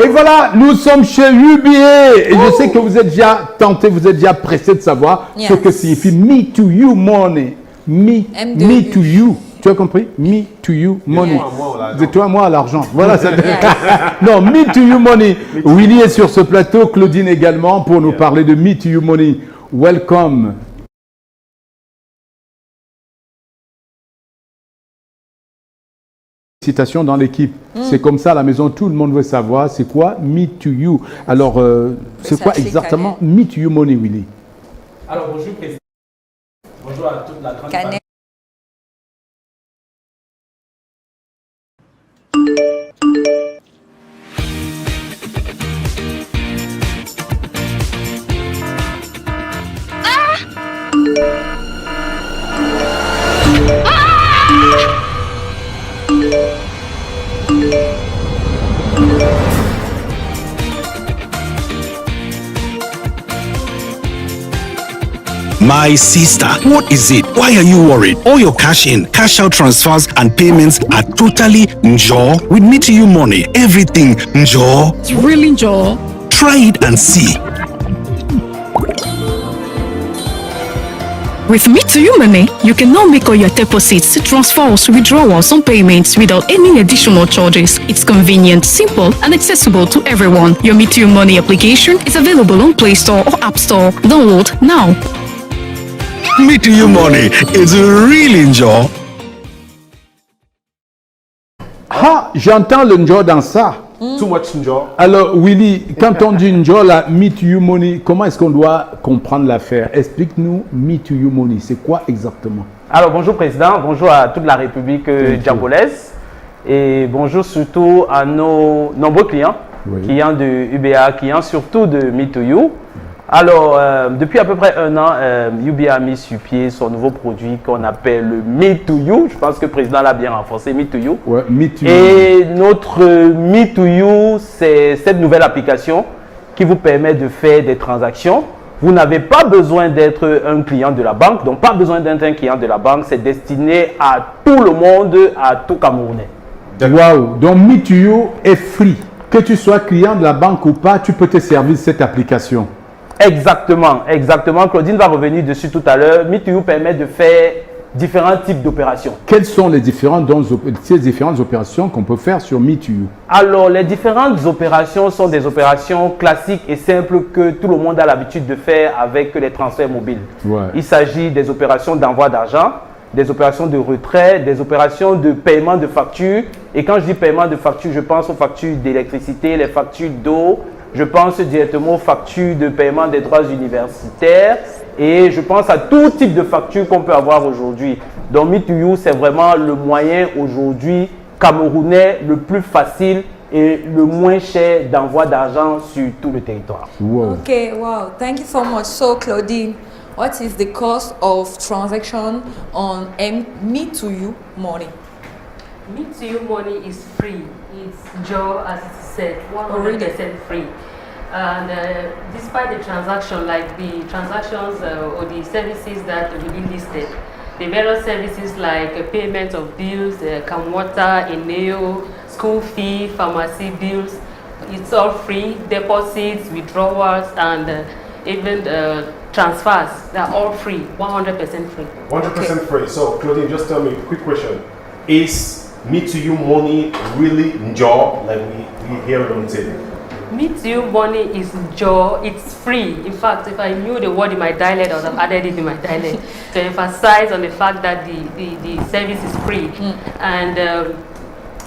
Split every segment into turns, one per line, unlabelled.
Et voilà, nous sommes chez UBA. Et je sais que vous êtes déjà tenté, vous êtes déjà pressé de savoir ce que signifie Me to You Money. Me to You. Tu as compris? Me to You Money. C'est toi, moi, l'argent. Voilà. Non, Me to You Money. Willy est sur ce plateau, Claudine également, pour nous parler de Me to You Money. Welcome. Citation dans l'équipe. C'est comme ça à la maison, tout le monde veut savoir c'est quoi Me to You. Alors, c'est quoi exactement Me to You Money, Willy?
Alors, bonjour, président. Bonjour à toute la grande famille.
My sister, what is it? Why are you worried? All your cash in, cash out transfers and payments are totally njo. With Me to You Money, everything njo.
It's really njo.
Try it and see.
With Me to You Money, you can now make all your deposits, transfers, withdrawals, and payments without any additional charges. It's convenient, simple, and accessible to everyone. Your Me to You Money application is available on Play Store or App Store. Download now.
Me to You Money is really njo.
Ah, j'entends le njo dans ça.
Too much njo.
Alors, Willy, quand on dit njo, la Me to You Money, comment est-ce qu'on doit comprendre l'affaire? Explique-nous Me to You Money, c'est quoi exactement?
Alors, bonjour, président. Bonjour à toute la République diabolaise. Et bonjour surtout à nos nombreux clients, clients de UBA, clients surtout de Me to You. Alors, depuis à peu près un an, UBA a mis sur pied son nouveau produit qu'on appelle le Me to You. Je pense que le président l'a bien renforcé, Me to You.
Ouais, Me to You.
Et notre Me to You, c'est cette nouvelle application qui vous permet de faire des transactions. Vous n'avez pas besoin d'être un client de la banque, donc pas besoin d'être un client de la banque. C'est destiné à tout le monde, à tout Camerounais.
Waouh, donc Me to You est free. Que tu sois client de la banque ou pas, tu peux te servir de cette application.
Exactement, exactement. Claudine va revenir dessus tout à l'heure. Me to You permet de faire différents types d'opérations.
Quelles sont les différentes opérations qu'on peut faire sur Me to You?
Alors, les différentes opérations sont des opérations classiques et simples que tout le monde a l'habitude de faire avec les transferts mobiles.
Ouais.
Il s'agit des opérations d'envoi d'argent, des opérations de retrait, des opérations de paiement de factures. Et quand je dis paiement de factures, je pense aux factures d'électricité, les factures d'eau. Je pense directement aux factures de paiement des droits universitaires et je pense à tout type de factures qu'on peut avoir aujourd'hui. Donc, Me to You, c'est vraiment le moyen aujourd'hui camerounais le plus facile et le moins cher d'envoi d'argent sur tout le territoire.
Wow.
Okay, wow. Thank you so much. So, Claudine, what is the cost of transaction on Me to You Money?
Me to You Money is free. It's Joe, as it said, 100% free. And despite the transaction, like the transactions or the services that we listed, the various services like payment of bills, Camwater, Eneo, school fee, pharmacy bills, it's all free. Deposits, withdrawals, and even transfers, they're all free, 100% free.
100% free. So, Claudine, just tell me a quick question. Is Me to You Money really njo, like we hear it on TV?
Me to You Money is njo, it's free. In fact, if I knew the word in my dialect, I would have added it in my dialect to emphasize on the fact that the service is free. And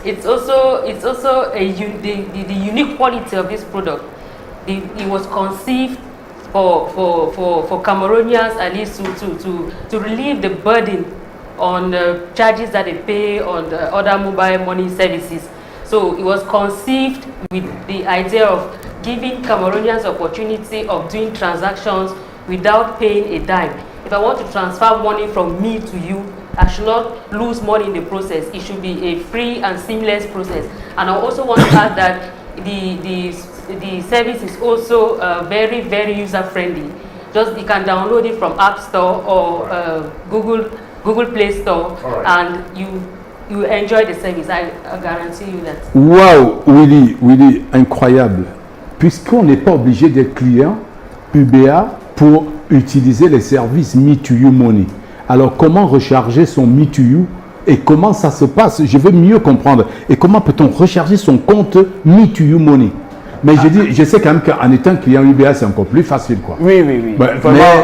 it's also the unique quality of this product. It was conceived for Cameroonians at least to relieve the burden on charges that they pay on the other mobile money services. So it was conceived with the idea of giving Cameroonians opportunity of doing transactions without paying a dime. If I want to transfer money from me to you, I should not lose money in the process. It should be a free and seamless process. And I also want to add that the service is also very, very user friendly. Just you can download it from App Store or Google Play Store, and you will enjoy the service. I guarantee you that.
Waouh, Willy, incroyable. Puisqu'on n'est pas obligé d'être client UBA pour utiliser les services Me2You Money. Alors, comment recharger son Me2You et comment ça se passe? Je veux mieux comprendre. Et comment peut-on recharger son compte Me2You Money? Mais je sais quand même qu'en étant client UBA, c'est encore plus facile, quoi.
Oui.
Mais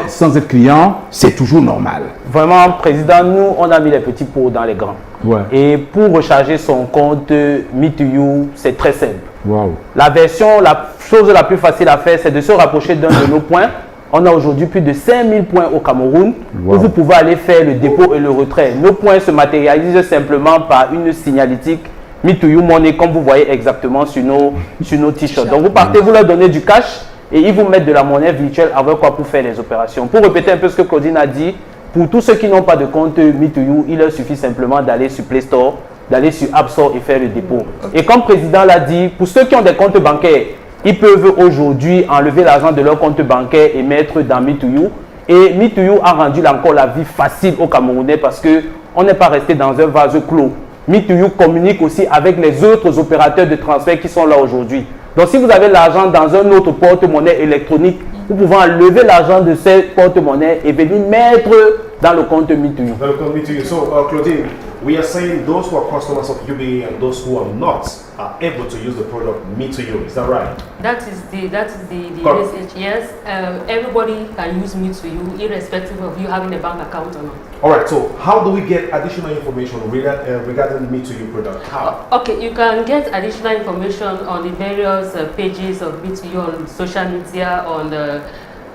sans être client, c'est toujours normal.
Vraiment, Président, nous, on a mis les petits pots dans les grands.
Ouais.
Et pour recharger son compte Me2You, c'est très simple.
Wow.
La chose la plus facile à faire, c'est de se rapprocher d'un de nos points. On a aujourd'hui plus de 5000 points au Cameroun où vous pouvez aller faire le dépôt et le retrait. Nos points se matérialisent simplement par une signalétique Me2You Money, comme vous voyez exactement sur nos t-shirts. Donc vous partez, vous leur donnez du cash et ils vous mettent de la monnaie virtuelle avec quoi pour faire les opérations. Pour répéter un peu ce que Claudine a dit, pour tous ceux qui n'ont pas de compte Me2You, il leur suffit simplement d'aller sur Play Store, d'aller sur App Store et faire le dépôt. Et comme le président l'a dit, pour ceux qui ont des comptes bancaires, ils peuvent aujourd'hui enlever l'argent de leur compte bancaire et mettre dans Me2You. Et Me2You a rendu encore la vie facile aux Camerounais parce qu'on n'est pas resté dans un vase clos. Me2You communique aussi avec les autres opérateurs de transfert qui sont là aujourd'hui. Donc si vous avez l'argent dans un autre porte-monnaie électronique, vous pouvez enlever l'argent de cette porte-monnaie et venir mettre dans le compte Me2You.
Dans le compte Me2You. So, Claudine, we are saying those who are customers of UBA and those who are not are able to use the product Me2You. Is that right?
That is the message. Yes, everybody can use Me2You, irrespective of you having a bank account or not.
All right. So, how do we get additional information regarding Me2You product? How?
Okay, you can get additional information on the various pages of Me2You on social media, on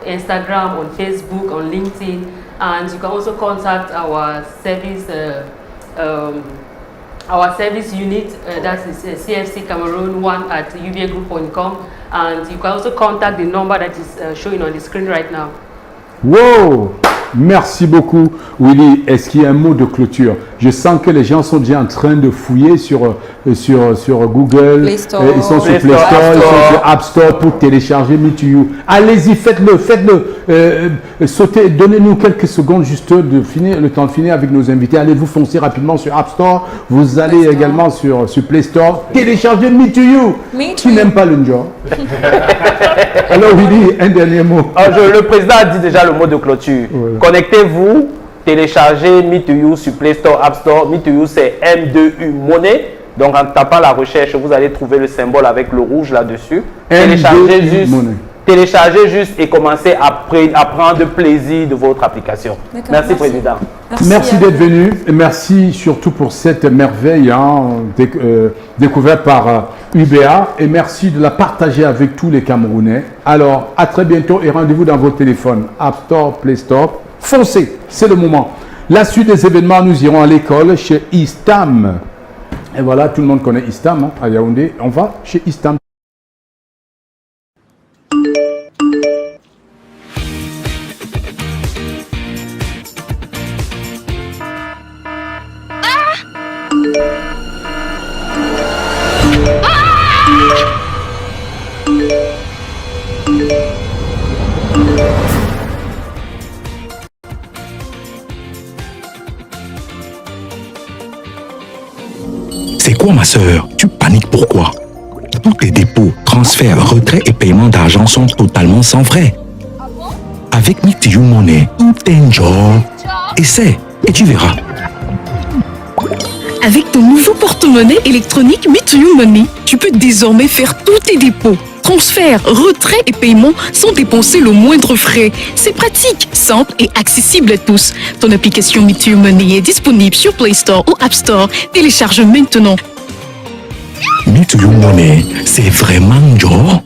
Instagram, on Facebook, on LinkedIn, and you can also contact our service unit, that is CFC Cameroon 1 at ubagroup.com, and you can also contact the number that is showing on the screen right now.
Wow! Merci beaucoup, Willy. Est-ce qu'il y a un mot de clôture? Je sens que les gens sont déjà en train de fouiller sur Google.
Play Store.
Ils sont sur Play Store, ils sont sur App Store pour télécharger Me2You. Allez-y, faites-le. Sautez, donnez-nous quelques secondes juste le temps de finir avec nos invités. Allez-vous foncer rapidement sur App Store. Vous allez également sur Play Store. Téléchargez Me2You. Qui n'aime pas le genre? Alors Willy, un dernier mot.
Le président a dit déjà le mot de clôture. Ouais. Connectez-vous, téléchargez Me2You sur Play Store, App Store. Me2You, c'est M2U Money. Donc en tapant la recherche, vous allez trouver le symbole avec le rouge là-dessus. Téléchargez juste et commencez à prendre plaisir de votre application. Merci, Président.
Merci d'être venu. Et merci surtout pour cette merveille découverte par UBA. Et merci de la partager avec tous les Camerounais. Alors, à très bientôt et rendez-vous dans vos téléphones. App Store, Play Store. Foncez, c'est le moment. La suite des événements, nous irons à l'école chez Istam. Et voilà, tout le monde connaît Istam à Yaoundé. On va chez Istam.
C'est quoi, ma sœur? Tu paniques pourquoi? Tous tes dépôts, transferts, retraits et paiements d'argent sont totalement sans frais. Avec Me2You Money, tout est genre. Essaie et tu verras.
Avec ton nouveau porte-monnaie électronique Me2You Money, tu peux désormais faire tous tes dépôts, transferts, retraits et paiements sans dépenser le moindre frais. C'est pratique, simple et accessible à tous. Ton application Me2You Money est disponible sur Play Store ou App Store. Télécharge maintenant.
Me2You Money, c'est vraiment genre.